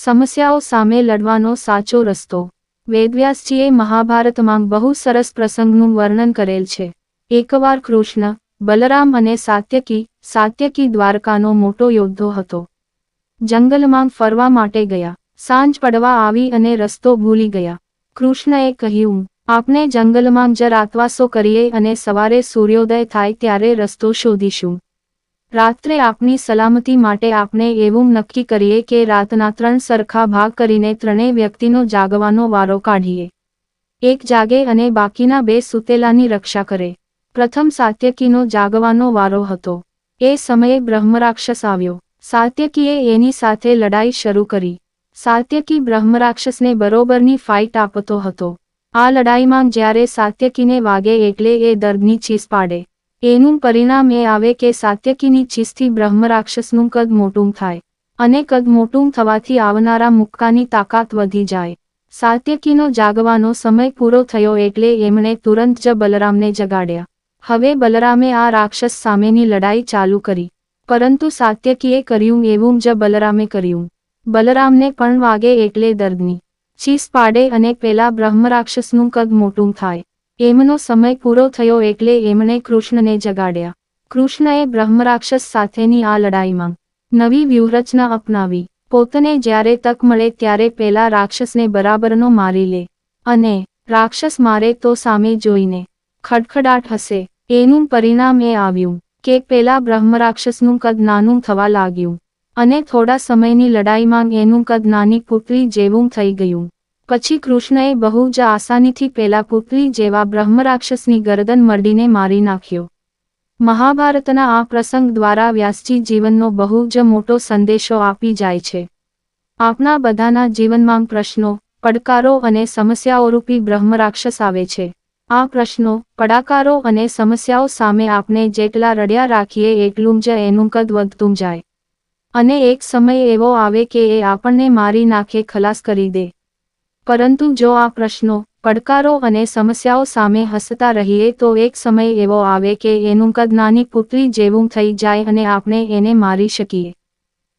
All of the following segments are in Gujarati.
સમસ્યાઓ સામે લડવાનો સાચો રસ્તો। વેદવ્યાસજીએ મહાભારતમાં બહુ સરસ પ્રસંગનું વર્ણન કરેલ છે। એકવાર કૃષ્ણ, બલરામ અને સાત્યકી દ્વારકાનો મોટો યોદ્ધો હતો। જંગલમાં ફરવા માટે ગયા। સાંજ પડવા આવી અને રસ્તો ભૂલી ગયા। કૃષ્ણએ કહ્યું, આપણે જંગલમાં જ રાતવાસો કરીએ અને સવારે સૂર્યોદય થાય ત્યારે રસ્તો શોધીશું। રાત્રે આપણી સલામતી માટે આપણે એવું નક્કી કરીએ કે રાતના 3 સરખા ભાગ કરીને ત્રણેય વ્યક્તિનો જાગવાનો વારો કાઢીએ। એક જાગે અને બાકીના 2 સૂતેલાની રક્ષા કરે। પ્રથમ સાત્યકીનો જાગવાનો વારો હતો। એ સમયે બ્રહ્મરાક્ષસ આવ્યો। સાત્યકીએ એની સાથે લડાઈ શરૂ કરી। સાત્યકી બ્રહ્મરાક્ષસને બરોબરની ફાઇટ આપતો હતો। આ લડાઈમાં જ્યારે સાત્યકીને વાગે એટલે એ દર્દની ચીસ પાડે। એનું પરિણામ એ આવે કે સાત્યકીની ચીસથી બ્રહ્મરાક્ષસનું કદ મોટું થાય, અને કદ મોટું થવાથી આવનારા મુક્કાની તાકાત વધી જાય। સાત્યકીનો જાગવાનો સમય પૂરો થયો એટલે એમણે તુરંત જ બલરામને જગાડ્યા। હવે બલરામે આ રાક્ષસ સામેની લડાઈ ચાલુ કરી, પરંતુ સાત્યકીએ કર્યું એવું જ બલરામે કર્યું। બલરામને પણ વાગે એટલે દર્દની ચીસ પાડે અને પેલા બ્રહ્મરાક્ષસનું કદ મોટું થાય। એમનો સમય પૂરો થયો એટલે એમણે કૃષ્ણને જગાડ્યા। કૃષ્ણએ બ્રહ્મરાક્ષસ સાથેની આ લડાઈમાં નવી વ્યૂહરચના અપનાવી। પોતને જ્યારે તક મળે ત્યારે પેલા રાક્ષસને બરાબરનો મારી લે, અને રાક્ષસ મારે તો સામે જોઈને ખડખડાટ હસે। એનું પરિણામ એ આવ્યું કે પેલા બ્રહ્મરાક્ષસનું કદ નાનું થવા લાગ્યું, અને થોડા સમયની લડાઈમાં એનું કદ નાની પુતળી જેવું થઈ ગયું। પછી કૃષ્ણએ બહુ જ આસાનીથી પેલા પુતળી જેવા બ્રહ્મરાક્ષસની ગરદન મરડીને મારી નાખ્યો। મહાભારતના આ પ્રસંગ દ્વારા વ્યાસજી જીવનનો બહુ જ મોટો સંદેશો આપી જાય છે। આપણા બધાના જીવનમાં પ્રશ્નો, પડકારો અને સમસ્યાઓરૂપી બ્રહ્મરાક્ષસ આવે છે। આ પ્રશ્નો, પડકારો અને સમસ્યાઓ સામે આપણે જેટલા રડ્યા રાખીએ એટલું જ એનું કદ વધતું જાય, અને એક સમય એવો આવે કે એ આપણને મારી નાખે, ખલાસ કરી દે। પરંતુ જો આ પ્રશ્નો, પડકારો અને સમસ્યાઓ સામે હસતા રહીએ તો એક સમય એવો આવે કે એનું કદ નાની પુતળી જેવું થઈ જાય અને આપણે એને મારી શકીએ।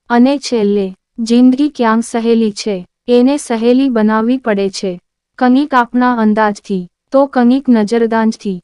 અને છેલ્લે, જિંદગી ક્યાંક સહેલી છે, એને સહેલી બનાવવી પડે છે, કંઈક આપણા અંદાજથી, તો કંઈક નજરદાંજથી।